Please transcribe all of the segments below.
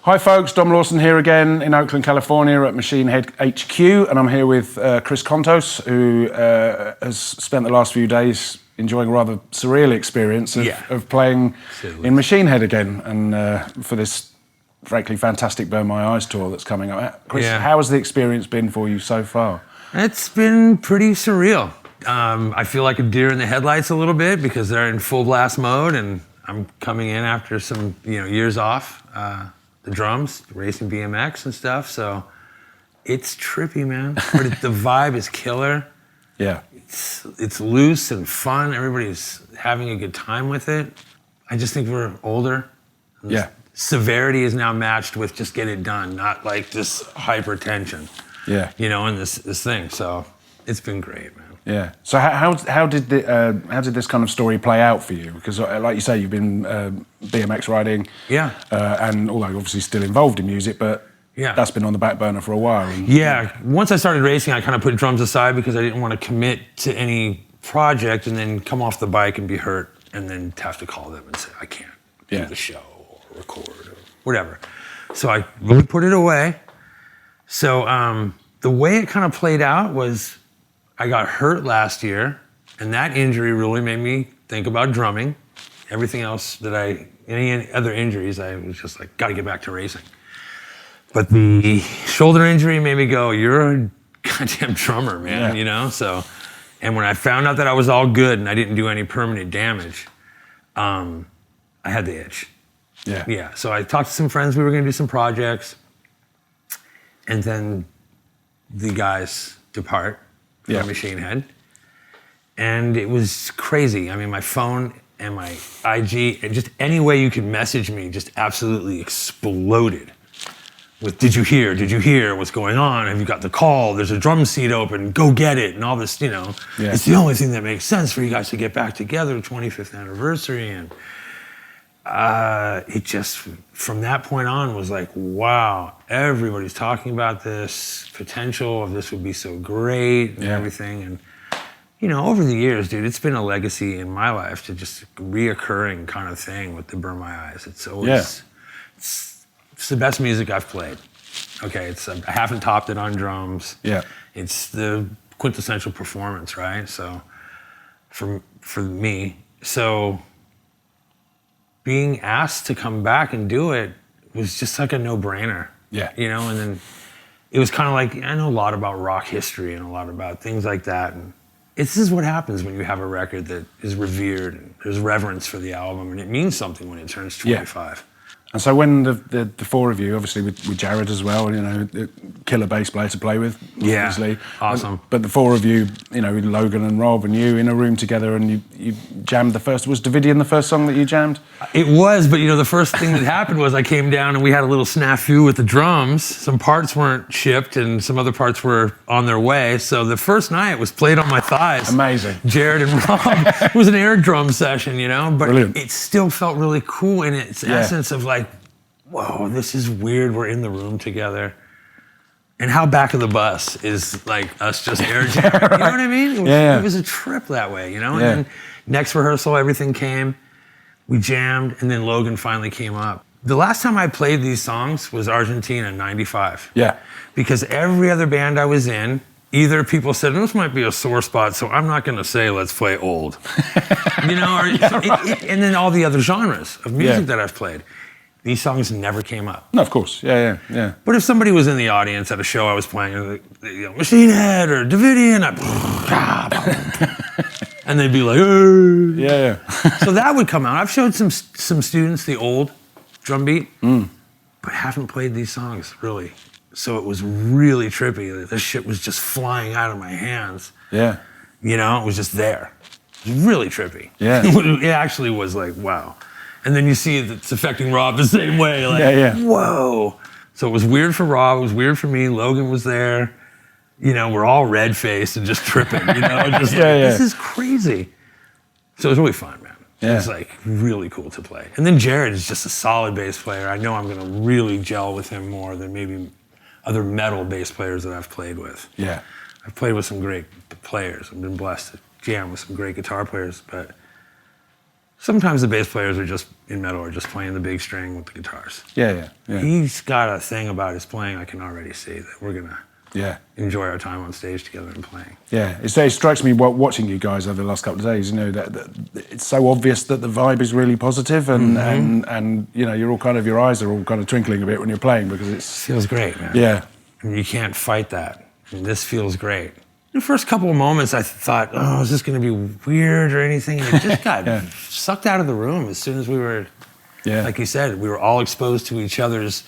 Hi folks, Dom Lawson here again in Oakland, California at Machine Head HQ, and I'm here with Chris Kontos, who has spent the last few days enjoying a rather surreal experience of playing in Machine Head again, and for this frankly fantastic Burn My Eyes tour that's coming up. Chris, how has the experience been for you so far? It's been pretty surreal. I feel like a deer in the headlights a little bit because they're in full blast mode, and I'm coming in after some years off. The drums, racing BMX and stuff, so it's trippy, man. But the vibe is killer. Yeah. It's loose and fun. Everybody's having a good time with it. I just think we're older. Yeah. Severity is now matched with just get it done, not like this hypertension. Yeah. And this thing. So it's been great, man. Yeah. So how did this kind of story play out for you? Because like you say, you've been BMX riding. Yeah. And although obviously still involved in music, but that's been on the back burner for a while. And, once I started racing, I kind of put drums aside because I didn't want to commit to any project and then come off the bike and be hurt and then have to call them and say, I can't do the show or record or whatever. So I really put it away. So the way it kind of played out was I got hurt last year, and that injury really made me think about drumming. Everything else any other injuries, I was just like, got to get back to racing. But the shoulder injury made me go, you're a goddamn drummer, man, So, and when I found out that I was all good and I didn't do any permanent damage, I had the itch. Yeah. Yeah, so I talked to some friends, we were going to do some projects, and then the guys depart. Machine Head, and it was crazy. I mean, my phone and my IG, and just any way you could message me, just absolutely exploded with, did you hear what's going on? Have you got the call? There's a drum seat open, go get it, and all this, It's the only thing that makes sense for you guys to get back together, 25th anniversary, and it just, from that point on, was like, wow, everybody's talking about this potential of this would be so great and everything. And, over the years, dude, it's been a legacy in my life to just reoccurring kind of thing with the Burn My Eyes. It's always, it's the best music I've played. Okay, I haven't topped it on drums. Yeah. It's the quintessential performance, right? So, for me, being asked to come back and do it was just like a no-brainer. Yeah. And then it was kind of like, I know a lot about rock history and a lot about things like that. And this is what happens when you have a record that is revered and there's reverence for the album and it means something when it turns 25. Yeah. And so when the four of you, obviously with Jared as well, killer bass player to play with, obviously. Awesome. But the four of you, Logan and Rob and you in a room together, and you jammed the first. Was Davidian the first song that you jammed? It was, but the first thing that happened was I came down and we had a little snafu with the drums. Some parts weren't shipped and some other parts were on their way. So the first night was played on my thighs. Amazing. Jared and Rob. It was an air drum session, but Brilliant. It still felt really cool in its essence of like, whoa, this is weird. We're in the room together. And how back of the bus is like us just air jamming. You know what I mean? It was a trip that way, And then next rehearsal, everything came. We jammed, and then Logan finally came up. The last time I played these songs was Argentina in '95. Yeah. Because every other band I was in, either people said, this might be a sore spot, so I'm not going to say let's play old. And then all the other genres of music that I've played. These songs never came up. No, of course. Yeah. But if somebody was in the audience at a show I was playing, Machine Head or Davidian, and they'd be like, hey. Yeah. So that would come out. I've showed some students the old drum beat, but haven't played these songs, really. So it was really trippy. This shit was just flying out of my hands. Yeah. It was just there. It was really trippy. Yeah. It actually was like, wow. And then you see it's affecting Rob the same way. Like, whoa. So it was weird for Rob. It was weird for me. Logan was there. We're all red-faced and just tripping. This is crazy. So it was really fun, man. It was like really cool to play. And then Jared is just a solid bass player. I know I'm going to really gel with him more than maybe other metal bass players that I've played with. Yeah. I've played with some great players. I've been blessed to jam with some great guitar players, but Sometimes the bass players are just in metal are just playing the big string with the guitars. Yeah. He's got a thing about his playing. I can already see that we're gonna enjoy our time on stage together and playing. Yeah, it strikes me watching you guys over the last couple of days. You know that it's so obvious that the vibe is really positive, and you know your eyes are all kind of twinkling a bit when you're playing because it feels great, man. Yeah, I mean, you can't fight that. I mean, this feels great. The first couple of moments, I thought, oh, is this going to be weird or anything? And it just got sucked out of the room as soon as we were, like you said, we were all exposed to each other's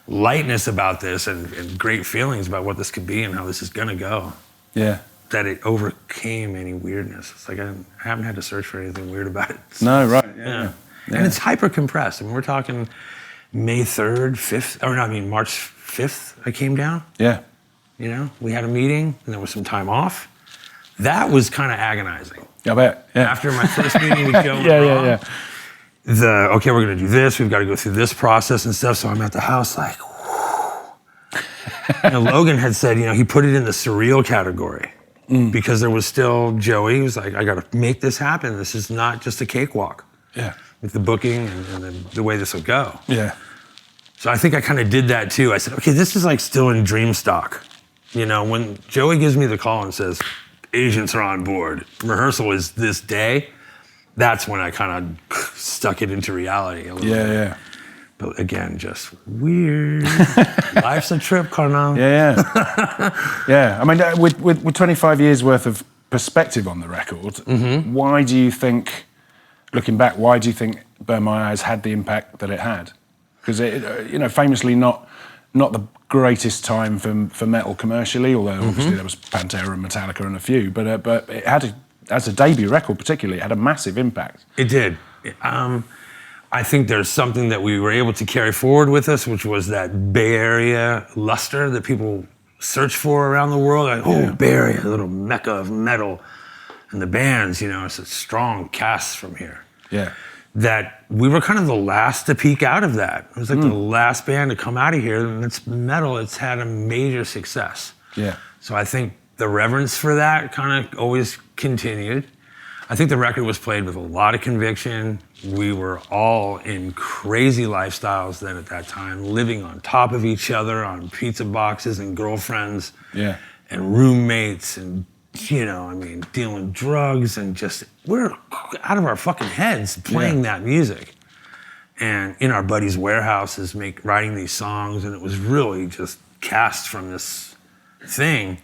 lightness about this and great feelings about what this could be and how this is going to go. Yeah. That it overcame any weirdness. It's like I haven't had to search for anything weird about it. No, right. Yeah. And it's hyper compressed. I mean, we're talking May 3rd, 5th, or no, I mean, March 5th, I came down. Yeah. You know, we had a meeting and there was some time off. That was kind of agonizing. I bet. Yeah. After my first meeting with Joe yeah. Okay, we're going to do this. We've got to go through this process and stuff. So I'm at the house like, whew. You know, Logan had said, you know, he put it in the surreal category because there was still Joey. He was like, I got to make this happen. This is not just a cakewalk. Yeah. With the booking and the way this will go. Yeah. So I think I kind of did that too. I said, okay, this is like still in dream stock. You know, when Joey gives me the call and says, agents are on board, rehearsal is this day, that's when I kind of stuck it into reality a little bit. Yeah. But again, just weird. Life's a trip, Carnal. Yeah. Yeah. I mean, with 25 years worth of perspective on the record, why do you think, looking back, why do you think Burn My Eyes had the impact that it had? Because it, you know, famously not the greatest time for metal commercially, although obviously there was Pantera and Metallica and a few, but it had as a debut record particularly, it had a massive impact. It did. I think there's something that we were able to carry forward with us, which was that Bay Area luster that people search for around the world. Like, Bay Area, a little mecca of metal. And the bands, you know, it's a strong cast from here. Yeah. That we were kind of the last to peak out of that. It was like the last band to come out of here, and it's metal. It's had a major success. Yeah. So I think the reverence for that kind of always continued. I think the record was played with a lot of conviction. We were all in crazy lifestyles then at that time, living on top of each other on pizza boxes and girlfriends and roommates and, you know, I mean, dealing drugs and just, we're out of our fucking heads playing that music. And in our buddies' warehouses, writing these songs, and it was really just cast from this thing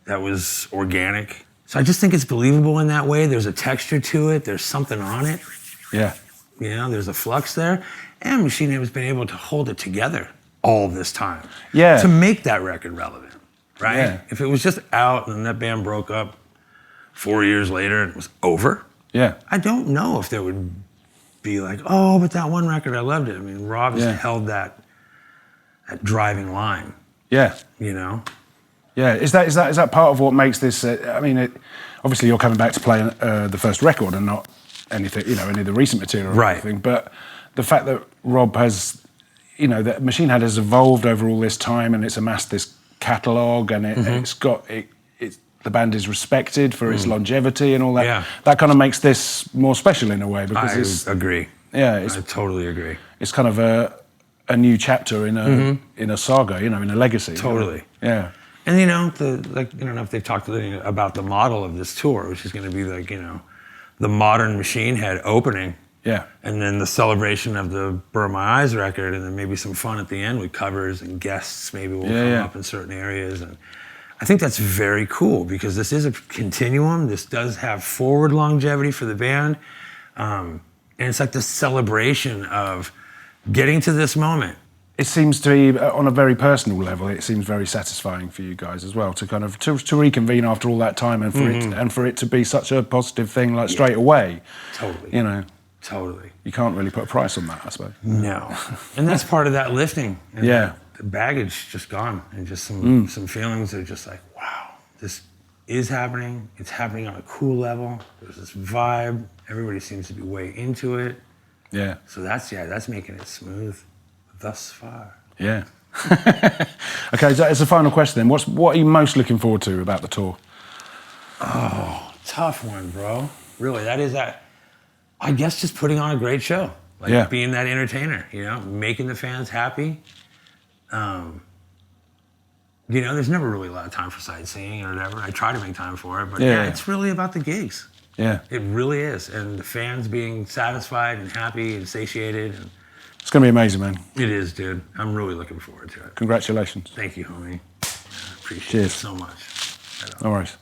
that was organic. So I just think it's believable in that way. There's a texture to it. There's something on it. Yeah. You know, there's a flux there. And Machine Head has been able to hold it together all this time. Yeah. To make that record relevant. Right? Yeah. If it was just out and that band broke up 4 years later and it was over, I don't know if there would be like, oh, but that one record, I loved it. I mean, Rob has held that driving line. Yeah. You know? Yeah. Is that part of what makes this? I mean, obviously you're coming back to play the first record and not anything, you know, any of the recent material or anything. But the fact that Rob has, you know, that Machine Head has evolved over all this time and it's amassed this catalogue and it's got the band is respected for its longevity and all that. Yeah. That kind of makes this more special in a way because I agree. Yeah, I totally agree. It's kind of a new chapter in a saga, you know, in a legacy. Totally. You know? Yeah. And you know, I don't know if they've talked about the model of this tour, which is going to be like, you know, the modern Machine Head opening. Yeah. And then the celebration of the Burn My Eyes record, and then maybe some fun at the end with covers and guests maybe will come up in certain areas. And I think that's very cool because this is a continuum. This does have forward longevity for the band. And it's like the celebration of getting to this moment. It seems to be, on a very personal level, it seems very satisfying for you guys as well to kind of to reconvene after all that time and for it to be such a positive thing like straight away. Totally. You know. Totally. You can't really put a price on that, I suppose. No. And that's part of that lifting. And the baggage just gone. And just some feelings that are just like, wow, this is happening. It's happening on a cool level. There's this vibe. Everybody seems to be way into it. Yeah. So that's making it smooth thus far. Yeah. Okay, so as a final question then, what are you most looking forward to about the tour? Oh, tough one, bro. Really, that is that. I guess just putting on a great show, like Yeah. being that entertainer, you know, making the fans happy. You know, there's never really a lot of time for sightseeing or whatever. I try to make time for it, but yeah, it's really about the gigs. Yeah. It really is. And the fans being satisfied and happy and satiated. And It's going to be amazing, man. it is, dude. I'm really looking forward to it. Congratulations. Thank you, homie. I appreciate it so much. No worries.